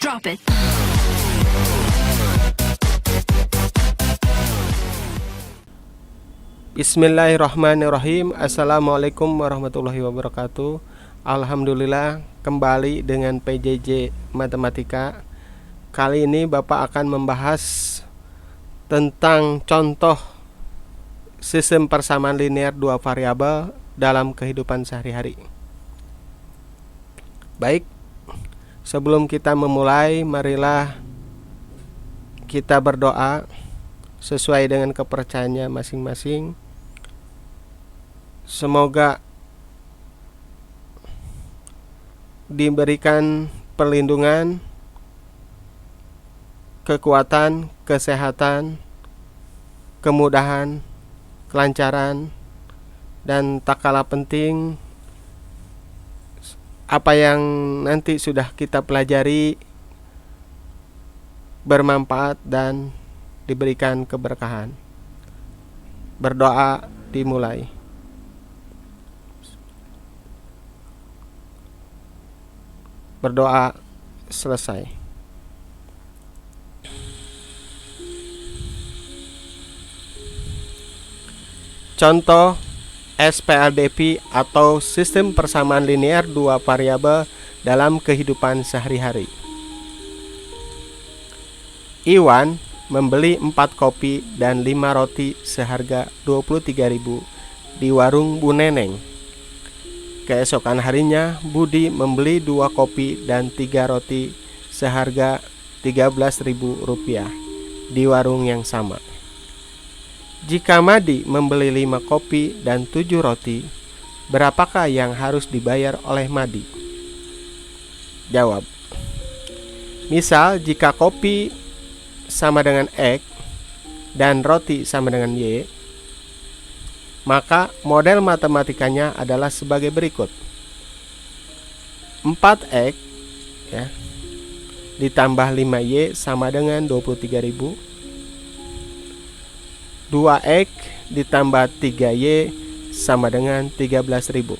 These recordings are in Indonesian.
Drop it. Bismillahirrahmanirrahim. Assalamualaikum warahmatullahi wabarakatuh. Alhamdulillah, kembali dengan PJJ Matematika. Kali ini Bapak akan membahas tentang contoh sistem persamaan linear dua variabel dalam kehidupan sehari-hari. Baik, sebelum kita memulai, marilah kita berdoa sesuai dengan kepercayaannya masing-masing. Semoga diberikan perlindungan, kekuatan, kesehatan, kemudahan, kelancaran, dan tak kalah penting, apa yang nanti sudah kita pelajari bermanfaat dan diberikan keberkahan. Berdoa dimulai. Berdoa selesai. Contoh SPLDP atau sistem persamaan linear dua variabel dalam kehidupan sehari-hari. Iwan membeli 4 kopi dan 5 roti seharga 23.000 di warung Bu Neneng. Keesokan harinya Budi membeli 2 kopi dan 3 roti seharga 13.000 rupiah di warung yang sama. Jika Madi membeli 5 kopi dan 7 roti, berapakah yang harus dibayar oleh Madi? Jawab. Misal jika kopi sama dengan X dan roti sama dengan Y, maka model matematikanya adalah sebagai berikut. 4X ya, ditambah 5Y sama dengan 23.000. 2X ditambah 3Y sama dengan 13.000.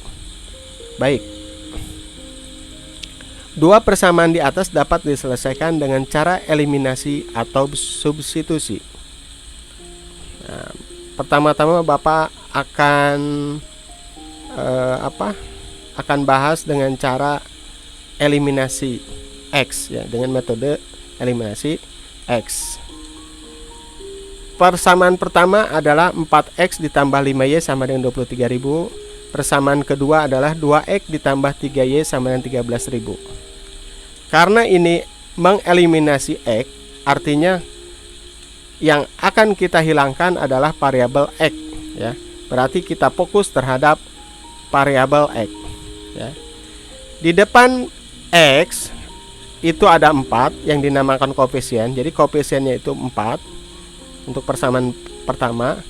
Baik. Dua persamaan di atas dapat diselesaikan dengan cara eliminasi atau substitusi. Nah, pertama-tama Bapak akan bahas dengan cara eliminasi X ya, dengan metode eliminasi X. Persamaan pertama adalah 4X ditambah 5Y sama dengan 23.000. Persamaan kedua adalah 2X ditambah 3Y sama dengan 13.000. Karena ini mengeliminasi X, artinya yang akan kita hilangkan adalah variabel X ya. Berarti kita fokus terhadap variabel X ya. Di depan X itu ada 4 yang dinamakan koefisien. Jadi koefisiennya itu 4 untuk persamaan pertama.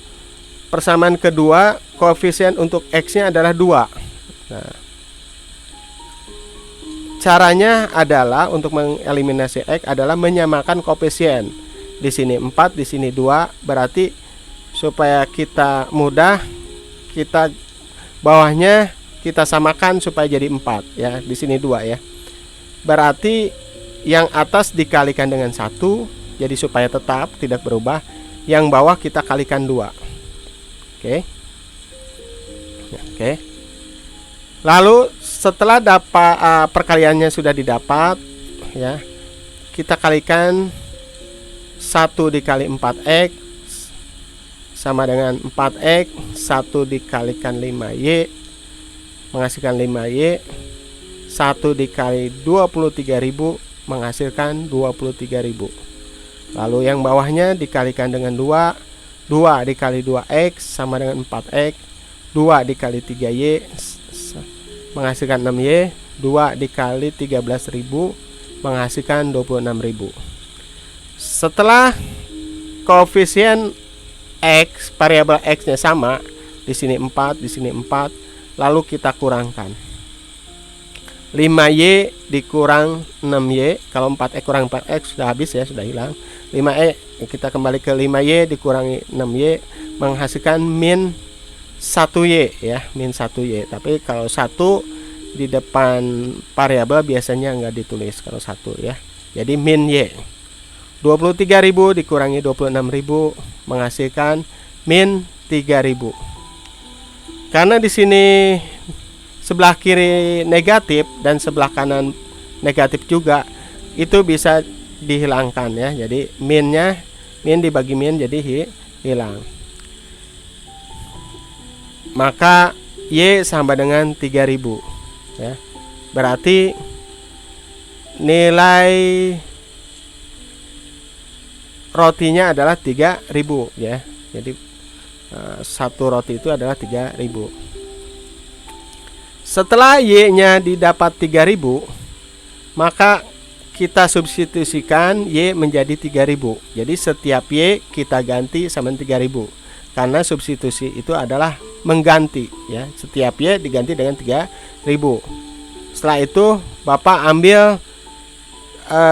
Persamaan kedua, koefisien untuk X-nya adalah 2. Nah, caranya adalah untuk mengeliminasi X adalah menyamakan koefisien. Di sini 4, di sini 2, berarti supaya kita mudah, kita bawahnya kita samakan supaya jadi 4 ya. Di sini 2 ya. Berarti yang atas dikalikan dengan 1, jadi supaya tetap tidak berubah. Yang bawah kita kalikan 2. Oke. Oke. Lalu setelah dapat perkaliannya sudah didapat ya, kita kalikan 1 dikali 4X sama dengan 4X. 1 dikalikan 5Y menghasilkan 5Y. 1 dikali 23.000 menghasilkan 23.000. Lalu yang bawahnya dikalikan dengan 2. 2 dikali 2X sama dengan 4X. 2 dikali 3Y menghasilkan 6Y. 2 dikali 13.000 menghasilkan 26.000. Setelah koefisien X, variabel X-nya sama, di sini 4, di sini 4, lalu kita kurangkan. 5Y dikurang 6Y. Kalau 4X kurang 4X sudah habis ya, sudah hilang. 5Y, kita kembali ke 5Y dikurangi 6Y menghasilkan min 1Y ya, min 1Y. Tapi kalau 1 di depan variabel biasanya nggak ditulis kalau 1 ya. Jadi min Y. 23.000 dikurangi 26.000 menghasilkan min 3.000. Karena di sini sebelah kiri negatif dan sebelah kanan negatif juga, itu bisa dihilangkan ya. Jadi min dibagi min jadi hilang. Maka Y sama dengan 3.000 ya. Berarti nilai rotinya adalah 3.000 ya. Jadi satu roti itu adalah 3.000. Setelah Y-nya didapat 3.000, maka kita substitusikan Y menjadi 3.000. Jadi setiap Y kita ganti sama 3.000. Karena substitusi itu adalah mengganti ya. Setiap Y diganti dengan 3.000. Setelah itu Bapak ambil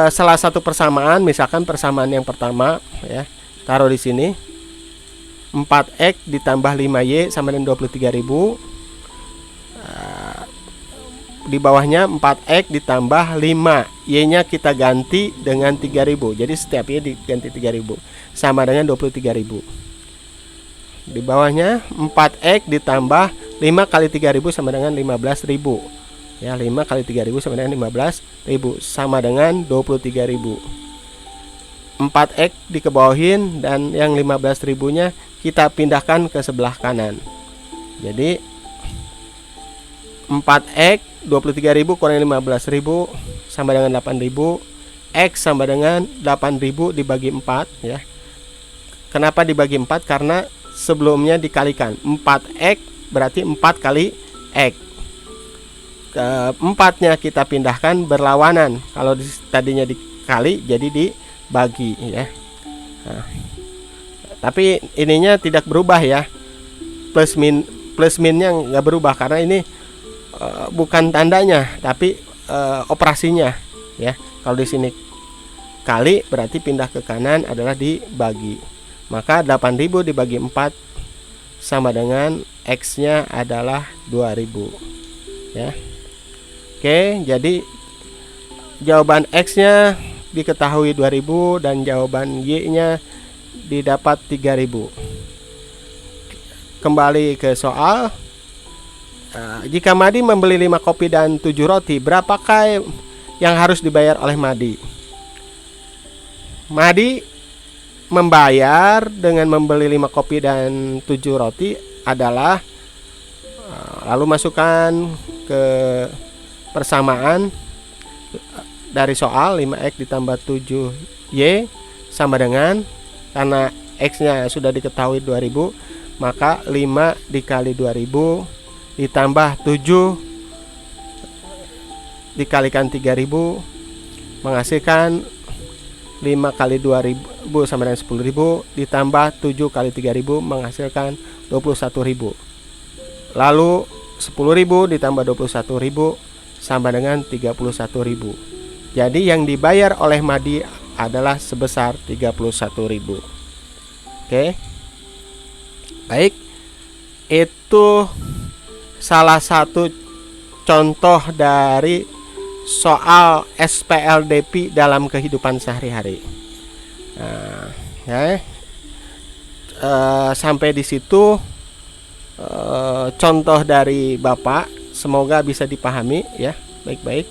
salah satu persamaan, misalkan persamaan yang pertama ya. Taruh di sini. 4X ditambah 5Y sama dengan 23.000. Di bawahnya 4X ditambah 5 Y-nya kita ganti dengan 3.000. Jadi setiap Y diganti 3.000 sama dengan 23.000. Di bawahnya 4X ditambah 5 kali 3.000 sama dengan 15.000 ya. 5 kali 3.000 sama dengan 15.000 sama dengan 23.000. 4X dikebawahin dan yang 15.000 nya kita pindahkan ke sebelah kanan. Jadi 4X 23.000 kurangi 15.000 sama dengan 8.000. X sama dengan 8.000 dibagi 4 ya. Kenapa dibagi 4? Karena sebelumnya dikalikan. 4X berarti 4 kali X. Ke-4-nya kita pindahkan berlawanan. Kalau tadinya dikali jadi dibagi ya. Nah, tapi ininya tidak berubah ya. Plus minnya nggak berubah karena ini bukan tandanya tapi operasinya ya. Kalau di sini kali berarti pindah ke kanan adalah dibagi. Maka 8.000 dibagi 4 sama dengan X-nya adalah 2.000 ya. Oke, jadi jawaban X-nya diketahui 2.000 dan jawaban Y-nya didapat 3.000. Kembali ke soal. Jika Madi membeli 5 kopi dan 7 roti, berapakah yang harus dibayar oleh Madi? Madi membayar dengan membeli 5 kopi dan 7 roti adalah, lalu masukkan ke persamaan dari soal 5X ditambah 7Y sama dengan, karena X-nya sudah diketahui 2.000, maka 5 dikali 2.000 ditambah 7 dikalikan 3.000 menghasilkan 5 kali 2.000 sama dengan 10.000 ditambah 7 kali 3.000 menghasilkan 21.000. Lalu 10.000 ditambah 21.000 sama dengan 31.000. Jadi yang dibayar oleh Madi adalah sebesar 31.000. Oke. Baik. Itu salah satu contoh dari soal SPLDP dalam kehidupan sehari-hari. Nah, ya. Sampai di situ contoh dari Bapak, semoga bisa dipahami ya baik-baik.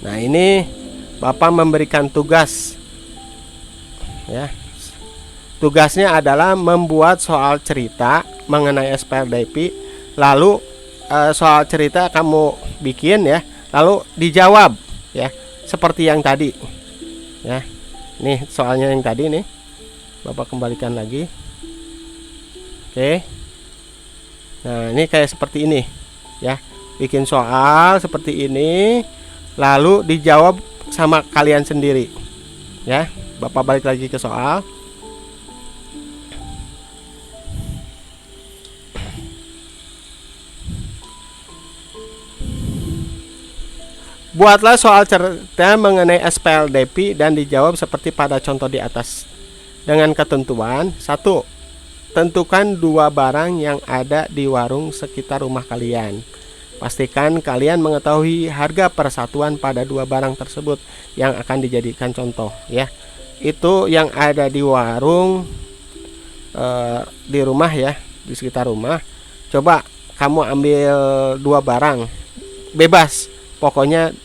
Nah, ini Bapak memberikan tugas ya. Tugasnya adalah membuat soal cerita mengenai SPLDP. Lalu soal cerita kamu bikin ya, lalu dijawab ya seperti yang tadi ya. Nih soalnya yang tadi nih, Bapak kembalikan lagi. Oke. Nah, ini kayak seperti ini ya. Bikin soal seperti ini, lalu dijawab sama kalian sendiri ya. Bapak balik lagi ke soal. Buatlah soal cerita mengenai SPLDP dan dijawab seperti pada contoh di atas. Dengan ketentuan: 1. Tentukan 2 barang yang ada di warung sekitar rumah kalian. Pastikan kalian mengetahui harga persatuan pada dua barang tersebut yang akan dijadikan contoh ya. Itu yang ada di warung di rumah ya, di sekitar rumah. Coba kamu ambil dua barang bebas, pokoknya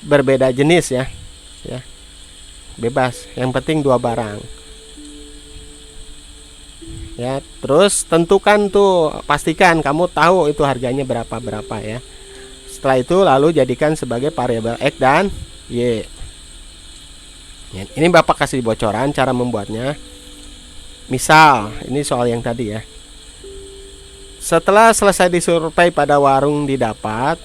berbeda jenis ya. Ya. Bebas, yang penting dua barang. Ya, terus tentukan tuh, pastikan kamu tahu itu harganya berapa ya. Setelah itu lalu jadikan sebagai variabel X dan Y. Ya, ini Bapak kasih bocoran cara membuatnya. Misal, ini soal yang tadi ya. Setelah selesai disurvei pada warung didapat,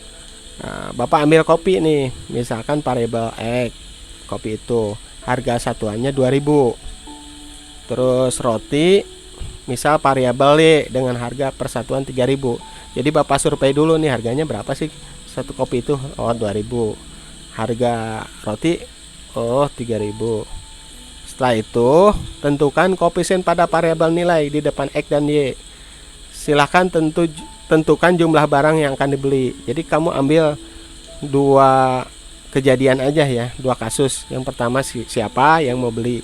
Bapak ambil kopi nih, misalkan variabel X. Kopi itu harga satuannya 2000. Terus roti misal variabel Y dengan harga persatuan 3000. Jadi Bapak survei dulu nih, harganya berapa sih satu kopi itu? Oh 2000. Harga roti oh 3000. Setelah itu tentukan koefisien pada variabel nilai di depan X dan Y. Silahkan tentukan jumlah barang yang akan dibeli. Jadi kamu ambil dua kejadian aja ya, dua kasus. Yang pertama siapa yang mau beli,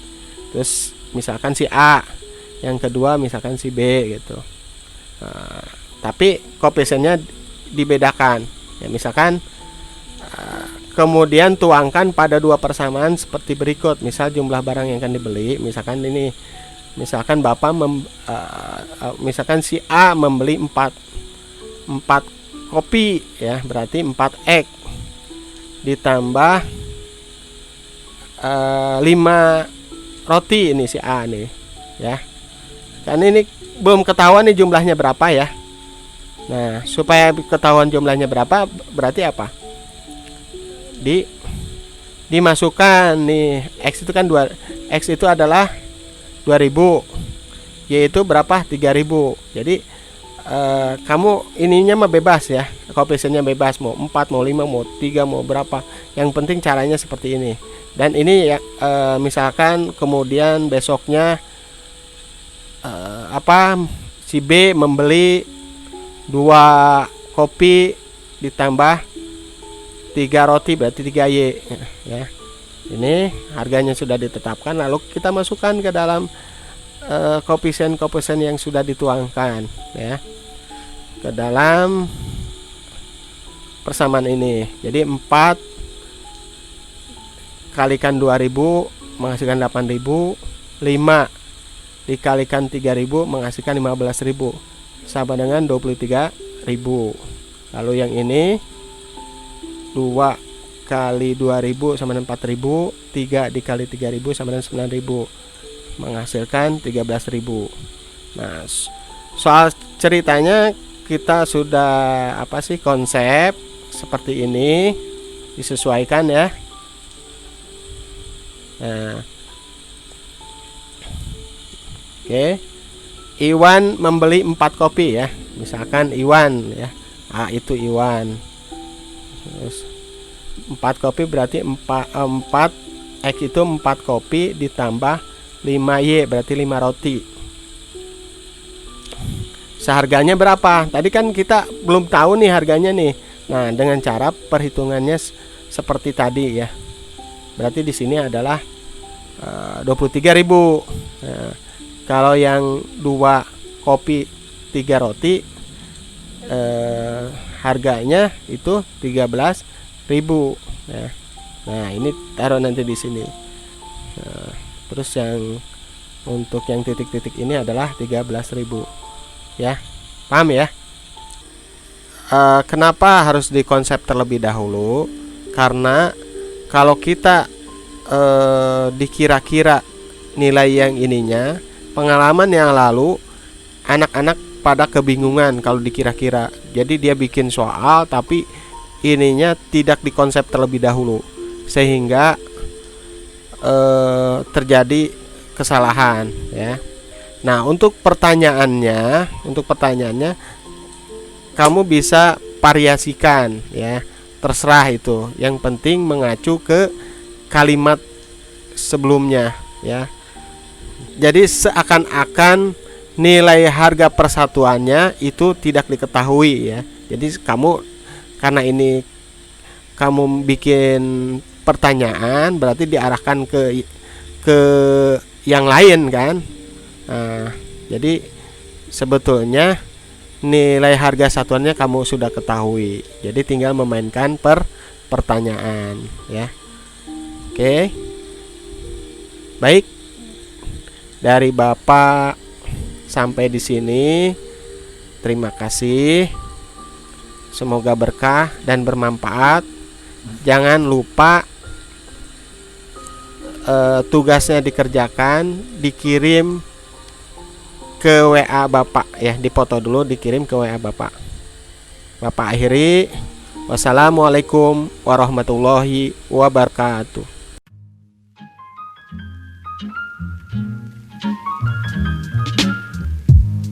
terus misalkan si A, yang kedua misalkan si B gitu. Tapi koefisiennya dibedakan ya, misalkan kemudian tuangkan pada dua persamaan seperti berikut. Misal jumlah barang yang akan dibeli, misalkan ini, misalkan Bapak misalkan si A membeli 4 kopi ya, berarti 4X ditambah 5 roti ini si A nih ya. Kan ini belum ketahuan nih jumlahnya berapa ya. Nah, supaya ketahuan jumlahnya berapa, berarti apa? Dimasukkan nih, X itu kan X itu adalah 2000, Y itu berapa? 3000. Jadi kamu ininya mah bebas ya, koefisiennya bebas, mau 4, mau 5, mau 3, mau berapa. Yang penting caranya seperti ini. Dan ini ya, misalkan kemudian besoknya si B membeli 2 kopi ditambah 3 roti, berarti 3Y ya. Ini harganya sudah ditetapkan, lalu kita masukkan ke dalam koefisien-koefisien yang sudah dituangkan ya, ke dalam persamaan ini. Jadi 4 kalikan 2000 menghasilkan 8000, 5 dikalikan 3000 menghasilkan 15000, sama dengan 23000. Lalu yang ini 2 kali 2000 sama dengan 4000, 3 dikali 3000 sama dengan 9000, menghasilkan 13000. Nah, soal ceritanya kita sudah konsep seperti ini, disesuaikan ya. Nah, oke. Iwan membeli 4 kopi ya, misalkan Iwan ya. Itu Iwan. Terus 4 kopi berarti 4 X itu 4 kopi ditambah 5Y berarti 5 roti. Seharganya berapa? Tadi kan kita belum tahu nih harganya nih. Nah, dengan cara perhitungannya seperti tadi ya. Berarti di sini adalah 23.000. Nah, kalau yang 2 kopi 3 roti harganya itu 13.000 ya. Nah, ini taruh nanti di sini. Nah, terus yang untuk yang titik-titik ini adalah 13.000 ya. Paham ya? Kenapa harus dikonsep terlebih dahulu? Karena kalau kita dikira-kira nilai yang ininya, pengalaman yang lalu anak-anak pada kebingungan kalau dikira-kira. Jadi dia bikin soal tapi ininya tidak dikonsep terlebih dahulu, sehingga terjadi kesalahan ya. Nah, untuk pertanyaannya kamu bisa variasikan ya, terserah itu. Yang penting mengacu ke kalimat sebelumnya ya. Jadi seakan-akan nilai harga persatuannya itu tidak diketahui ya. Jadi kamu karena ini kamu bikin pertanyaan, berarti diarahkan ke yang lain kan. Nah, jadi sebetulnya nilai harga satuannya kamu sudah ketahui. Jadi tinggal memainkan pertanyaan ya. Oke. Baik. Dari Bapak sampai di sini. Terima kasih. Semoga berkah dan bermanfaat. Jangan lupa tugasnya dikerjakan, dikirim ke WA Bapak ya, dipoto dulu, dikirim ke WA Bapak. Bapak akhiri. Wassalamualaikum warahmatullahi wabarakatuh.